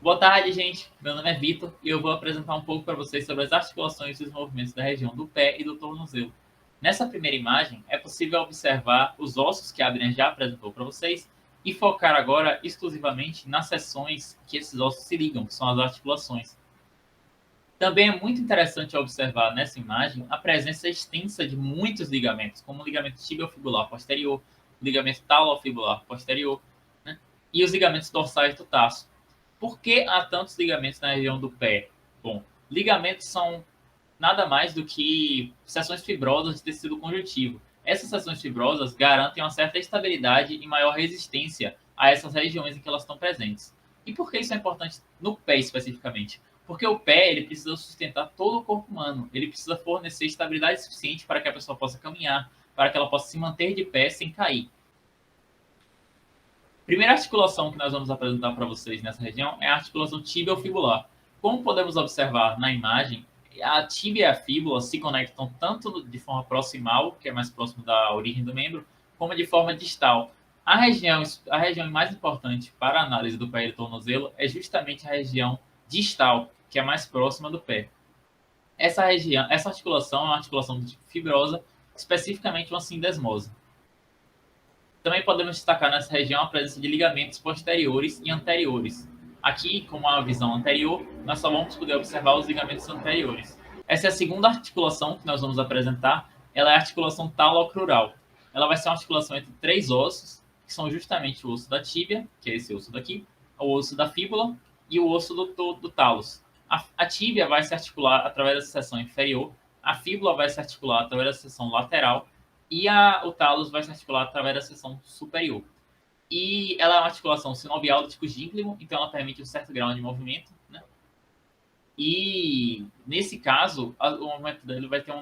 Boa tarde, gente. Meu nome é Vitor e eu vou apresentar um pouco para vocês sobre as articulações e os movimentos da região do pé e do tornozelo. Nessa primeira imagem, é possível observar os ossos que a Adriana já apresentou para vocês e focar agora exclusivamente nas seções que esses ossos se ligam, que são as articulações. Também é muito interessante observar nessa imagem a presença extensa de muitos ligamentos, como o ligamento tibiofibular posterior, o ligamento talofibular posterior, né? E os ligamentos dorsais do tarso. Por que há tantos ligamentos na região do pé? Bom, ligamentos são nada mais do que seções fibrosas de tecido conjuntivo. Essas seções fibrosas garantem uma certa estabilidade e maior resistência a essas regiões em que elas estão presentes. E por que isso é importante no pé especificamente? Porque o pé ele precisa sustentar todo o corpo humano. Ele precisa fornecer estabilidade suficiente para que a pessoa possa caminhar, para que ela possa se manter de pé sem cair. Primeira articulação que nós vamos apresentar para vocês nessa região é a articulação tibiofibular. Como podemos observar na imagem, a tíbia e a fíbula se conectam tanto de forma proximal, que é mais próximo da origem do membro, como de forma distal. A região mais importante para a análise do pé e do tornozelo é justamente a região distal, que é mais próxima do pé. Essa articulação é uma articulação fibrosa, especificamente uma sindesmose. Também podemos destacar nessa região a presença de ligamentos posteriores e anteriores. Aqui, com a visão anterior, nós só vamos poder observar os ligamentos anteriores. Essa é a segunda articulação que nós vamos apresentar. Ela é a articulação talocrural. Ela vai ser uma articulação entre três ossos, que são justamente o osso da tíbia, que é esse osso daqui, o osso da fíbula e o osso do talos. A tíbia vai se articular através da seção inferior, a fíbula vai se articular através da seção lateral e o talos vai se articular através da seção superior. E ela é uma articulação sinovial do tipo gínglimo, então ela permite um certo grau de movimento, né? E nesse caso, o movimento dele vai ter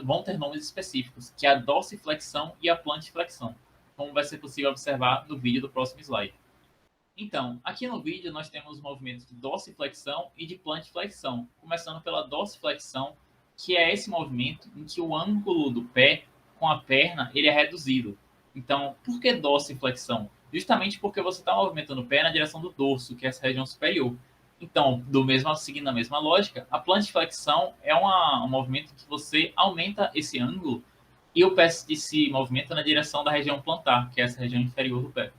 vão ter nomes específicos, que é a dorsiflexão e a plantiflexão, como vai ser possível observar no vídeo do próximo slide. Então, aqui no vídeo nós temos os movimentos de dorsiflexão e de plantiflexão, começando pela dorsiflexão, que é esse movimento em que o ângulo do pé com a perna ele é reduzido. Então, por que dorsiflexão? Justamente porque você está movimentando o pé na direção do dorso, que é essa região superior. Então, seguindo a mesma lógica, a plantiflexão é um movimento que você aumenta esse ângulo e o pé se movimenta na direção da região plantar, que é essa região inferior do pé.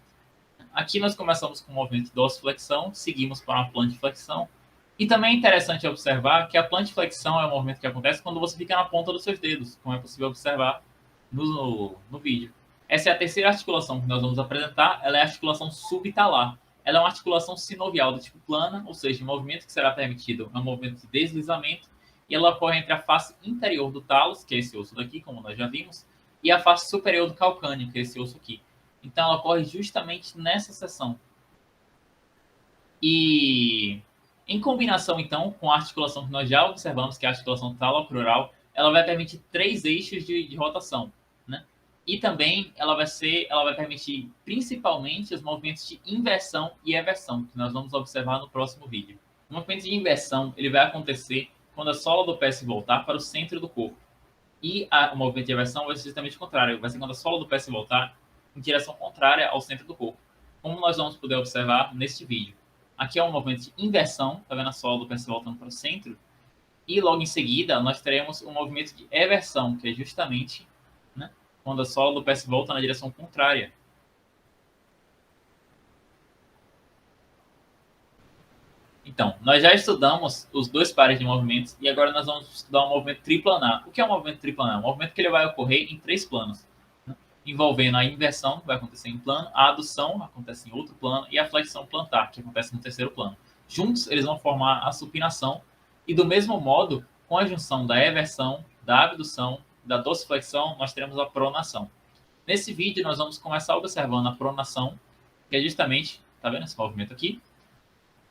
Aqui nós começamos com o movimento de dorsiflexão, seguimos para uma plantiflexão. E também é interessante observar que a plantiflexão é um movimento que acontece quando você fica na ponta dos seus dedos, como é possível observar no vídeo. Essa é a terceira articulação que nós vamos apresentar, ela é a articulação subtalar. Ela é uma articulação sinovial do tipo plana, ou seja, o movimento que será permitido é um movimento de deslizamento, e ela ocorre entre a face interior do talos, que é esse osso daqui, como nós já vimos, e a face superior do calcâneo, que é esse osso aqui. Então, ela ocorre justamente nessa seção. E em combinação, então, com a articulação que nós já observamos, que é a articulação talocrural, ela vai permitir três eixos de rotação, né? E também ela vai permitir principalmente os movimentos de inversão e eversão, que nós vamos observar no próximo vídeo. O movimento de inversão ele vai acontecer quando a sola do pé se voltar para o centro do corpo. E o movimento de eversão vai ser justamente o contrário, vai ser quando a sola do pé se voltar em direção contrária ao centro do corpo, como nós vamos poder observar neste vídeo. Aqui é um movimento de inversão, tá vendo a sola do pé se voltando para o centro, e logo em seguida nós teremos um movimento de eversão, que é justamente, né, quando a sola do pé se volta na direção contrária. Então, nós já estudamos os dois pares de movimentos e agora nós vamos estudar um movimento triplanar. O que é um movimento triplanar? Um movimento que ele vai ocorrer em três planos, né? Envolvendo a inversão, que vai acontecer em um plano, a adução, acontece em outro plano, e a flexão plantar, que acontece no terceiro plano. Juntos, eles vão formar a supinação e, do mesmo modo, com a junção da eversão, da abdução, da dorsiflexão, nós teremos a pronação. Nesse vídeo, nós vamos começar observando a pronação, que é justamente, tá vendo esse movimento aqui?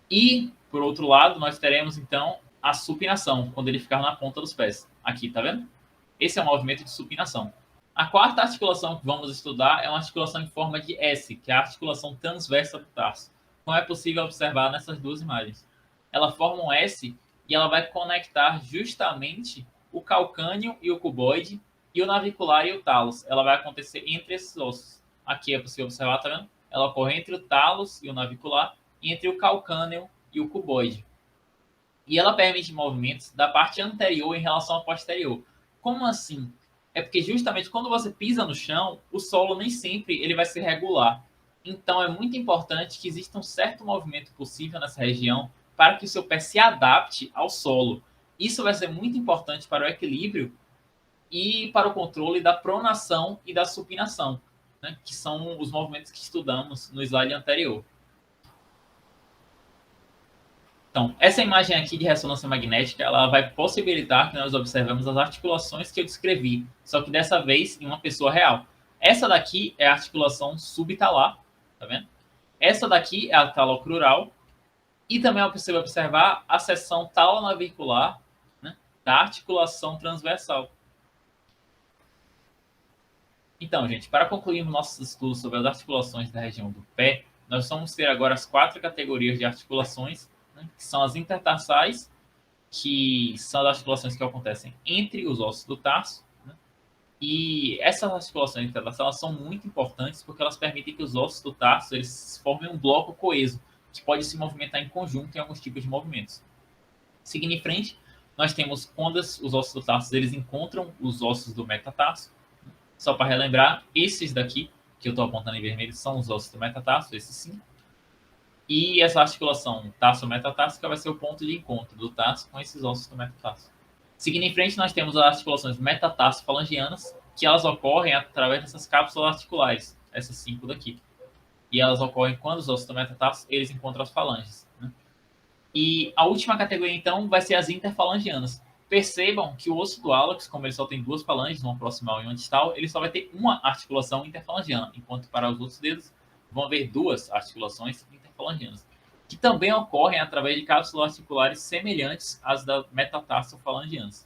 E, por outro lado, nós teremos, então, a supinação, quando ele ficar na ponta dos pés. Aqui, tá vendo? Esse é o movimento de supinação. A quarta articulação que vamos estudar é uma articulação em forma de S, que é a articulação transversa do tarso, como é possível observar nessas duas imagens. Ela forma um S e ela vai conectar justamente o calcâneo e o cuboide, e o navicular e o talos. Ela vai acontecer entre esses ossos. Aqui é possível observar, tá vendo? Ela ocorre entre o talos e o navicular, entre o calcâneo e o cuboide. E ela permite movimentos da parte anterior em relação à posterior. Como assim? É porque justamente quando você pisa no chão, o solo nem sempre ele vai ser regular. Então é muito importante que exista um certo movimento possível nessa região para que o seu pé se adapte ao solo. Isso vai ser muito importante para o equilíbrio e para o controle da pronação e da supinação, né, que são os movimentos que estudamos no slide anterior. Então, essa imagem aqui de ressonância magnética, ela vai possibilitar que nós observemos as articulações que eu descrevi, só que dessa vez em uma pessoa real. Essa daqui é a articulação subtalar, tá vendo? Essa daqui é a talocrural e também é possível observar a seção talonavicular, né, da articulação transversal. Então, gente, para concluirmos nossos estudos sobre as articulações da região do pé, nós vamos ter agora as 4 categorias de articulações, né, que são as intertarsais, que são as articulações que acontecem entre os ossos do tarso, né? E essas articulações intertarsais são muito importantes porque elas permitem que os ossos do tarso eles formem um bloco coeso, que pode se movimentar em conjunto em alguns tipos de movimentos. Seguindo em frente, nós temos quando os ossos do tarso eles encontram os ossos do metatarso. Só para relembrar, esses daqui, que eu estou apontando em vermelho, são os ossos do metatarso, esses 5. E essa articulação tarso-metatarsica vai ser o ponto de encontro do tarso com esses ossos do metatarso. Seguindo em frente, nós temos as articulações metatarso-falangianas, que elas ocorrem através dessas cápsulas articulares, essas 5 daqui. E elas ocorrem quando os ossos do metatarso eles encontram as falanges, né? E a última categoria, então, vai ser as interfalangianas. Percebam que o osso do hálux, como ele só tem 2 falanges, uma proximal e uma distal, ele só vai ter uma articulação interfalangiana, enquanto para os outros dedos vão haver 2 articulações interfalangianas, que também ocorrem através de cápsulas articulares semelhantes às das metatarsofalangianas.